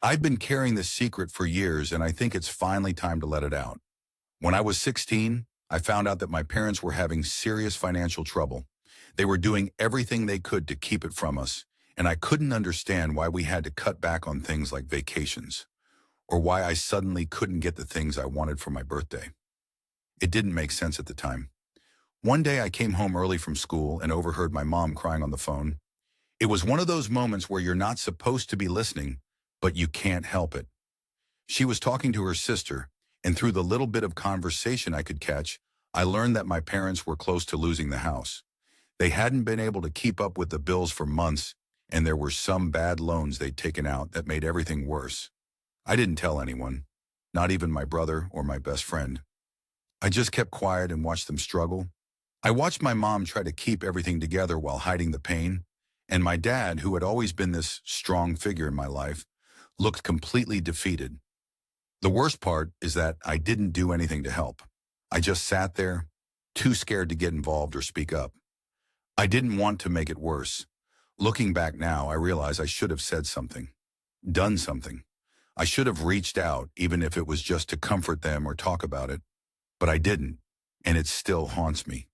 I've been carrying this secret for years, and I think it's finally time to let it out. When I was 16, I found out that my parents were having serious financial trouble. They were doing everything they could to keep it from us, and I couldn't understand why we had to cut back on things like vacations, or why I suddenly couldn't get the things I wanted for my birthday. It didn't make sense at the time. One day I came home early from school and overheard my mom crying on the phone. It was one of those moments where you're not supposed to be listening, but you can't help it. She was talking to her sister, and through the little bit of conversation I could catch, I learned that my parents were close to losing the house. They hadn't been able to keep up with the bills for months, and there were some bad loans they'd taken out that made everything worse. I didn't tell anyone, not even my brother or my best friend. I just kept quiet and watched them struggle. I watched my mom try to keep everything together while hiding the pain, and my dad, who had always been this strong figure in my life, looked completely defeated. The worst part is that I didn't do anything to help. I just sat there, too scared to get involved or speak up. I didn't want to make it worse. Looking back now, I realize I should have said something, done something. I should have reached out, even if it was just to comfort them or talk about it. But I didn't, and it still haunts me.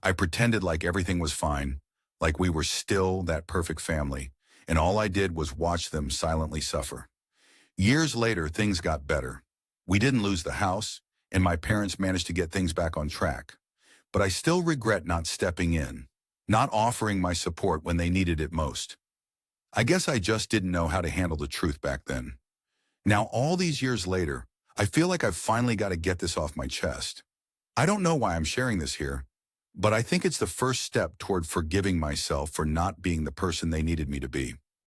I pretended like everything was fine, like we were still that perfect family, and all I did was watch them silently suffer. Years later, things got better. We didn't lose the house, and my parents managed to get things back on track. But I still regret not stepping in, not offering my support when they needed it most. I guess I just didn't know how to handle the truth back then. Now, all these years later, I feel like I've finally got to get this off my chest. I don't know why I'm sharing this here, but I think it's the first step toward forgiving myself for not being the person they needed me to be.